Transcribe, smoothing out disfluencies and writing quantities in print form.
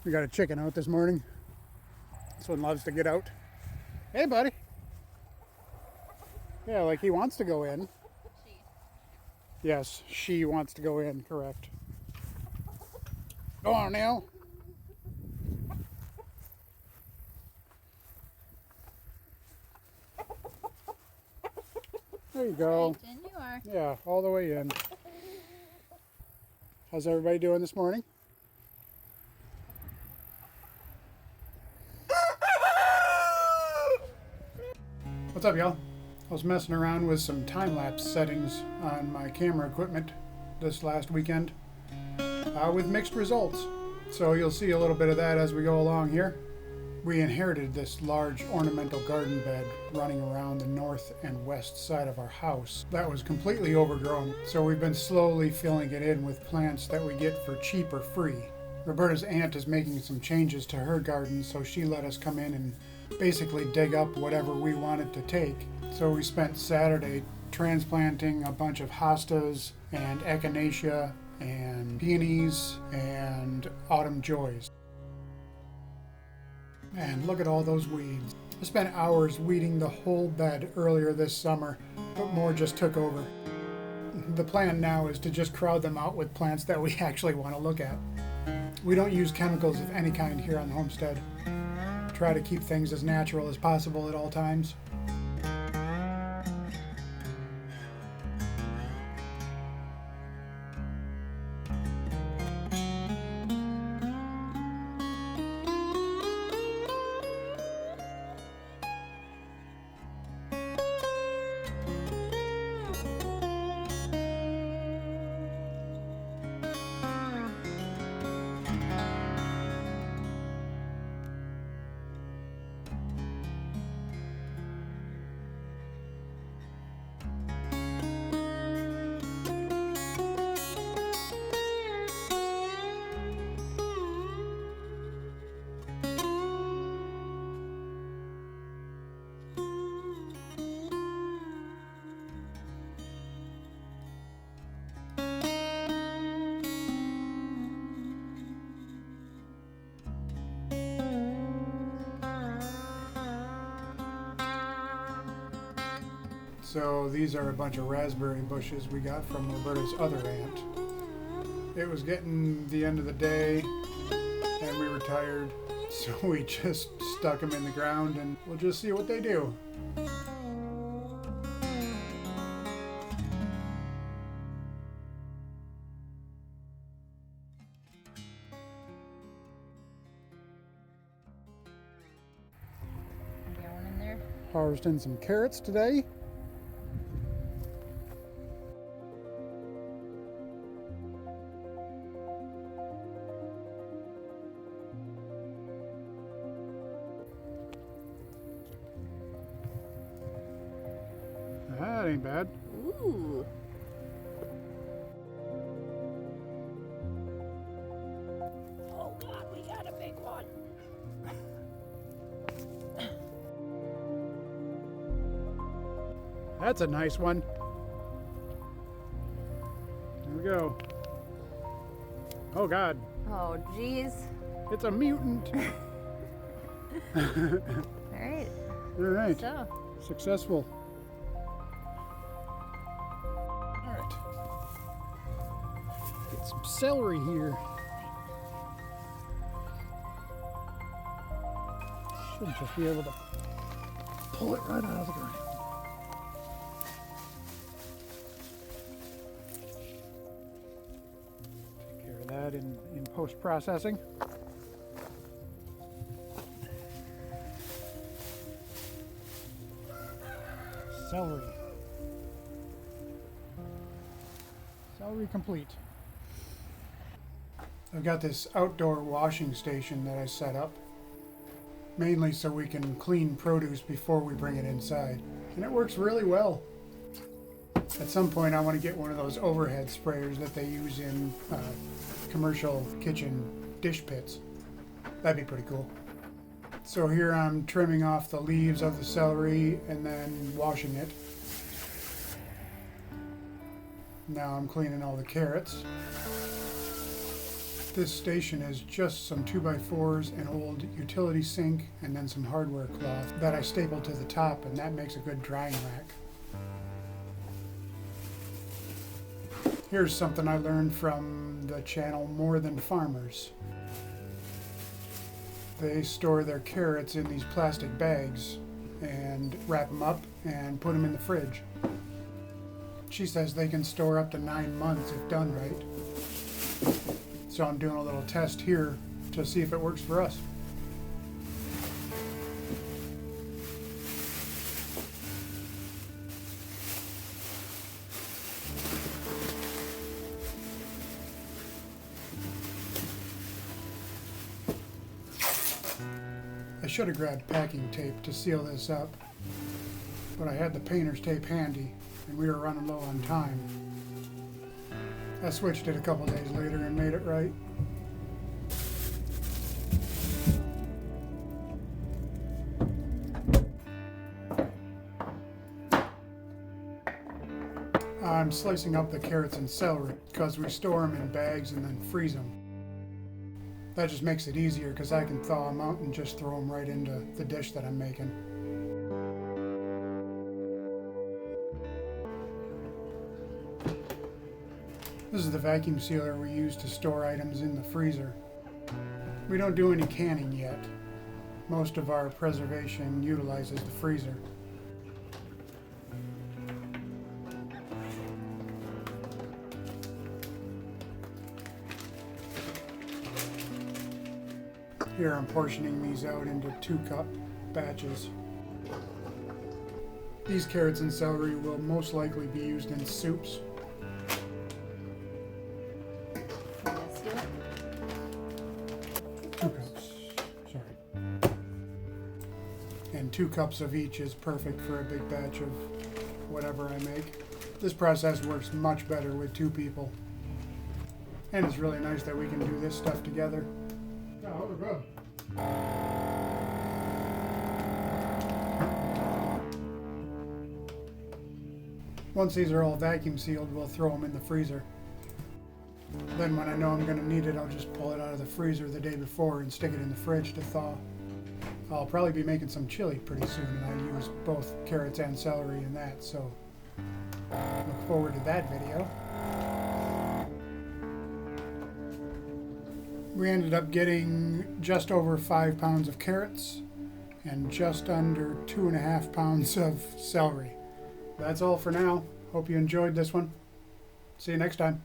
We got a chicken out this morning. This one loves to get out. Hey, buddy. Yeah, like he wants to go in. She. Yes, she wants to go in, correct. Go on now. There you go. Right, in you are. Yeah, all the way in. How's everybody doing this morning? What's up, y'all? I was messing around with some time-lapse settings on my camera equipment this last weekend with mixed results. So you'll see a little bit of that as we go along here. We inherited this large ornamental garden bed running around the north and west side of our house that was completely overgrown. So we've been slowly filling it in with plants that we get for cheap or free. Roberta's aunt is making some changes to her garden, so she let us come in and basically dig up whatever we wanted to take. So we spent Saturday transplanting a bunch of hostas and echinacea and peonies and autumn joys. Man, look at all those weeds. I spent hours weeding the whole bed earlier this summer, but more just took over. The plan now is to just crowd them out with plants that we actually want to look at. We don't use chemicals of any kind here on the homestead. Try to keep things as natural as possible at all times. So these are a bunch of raspberry bushes we got from Roberta's other aunt. It was getting the end of the day and we were tired, so we just stuck them in the ground and we'll just see what they do. Got one in there. Harvesting some carrots today. That ain't bad. Ooh. Oh God, we got a big one. That's a nice one. There we go. Oh God, Oh geez. it's a mutant. All right. All right, So, successful. All right, get some celery here. Should just be able to pull it right out of the ground. Take care of that in post-processing. Celery. Celery complete. I've got this outdoor washing station that I set up, mainly so we can clean produce before we bring it inside. And it works really well. At some point I want to get one of those overhead sprayers that they use in commercial kitchen dish pits. That'd be pretty cool. So here I'm trimming off the leaves of the celery and then washing it. Now I'm cleaning all the carrots. This station is just some 2x4s, an old utility sink, and then some hardware cloth that I stapled to the top, and that makes a good drying rack. Here's something I learned from the channel More Than Farmers. They store their carrots in these plastic bags and wrap them up and put them in the fridge. She says they can store up to 9 months if done right. So I'm doing a little test here to see if it works for us. I should have grabbed packing tape to seal this up, but I had the painter's tape handy and we were running low on time. I switched it a couple days later and made it right. I'm slicing up the carrots and celery because we store them in bags and then freeze them. That just makes it easier because I can thaw them out and just throw them right into the dish that I'm making. This is the vacuum sealer we use to store items in the freezer. We don't do any canning yet. Most of our preservation utilizes the freezer. Here I'm portioning these out into 2-cup batches. These carrots and celery will most likely be used in soups. Let's do it. 2 cups, sorry. And 2 cups of each is perfect for a big batch of whatever I make. This process works much better with 2 people. And it's really nice that we can do this stuff together. Oh, we're good. Once these are all vacuum sealed, we'll throw them in the freezer. Then when I know I'm going to need it, I'll just pull it out of the freezer the day before and stick it in the fridge to thaw. I'll probably be making some chili pretty soon, and I use both carrots and celery in that, so look forward to that video. We ended up getting just over 5 pounds of carrots and just under 2.5 pounds of celery. That's all for now. Hope you enjoyed this one. See you next time.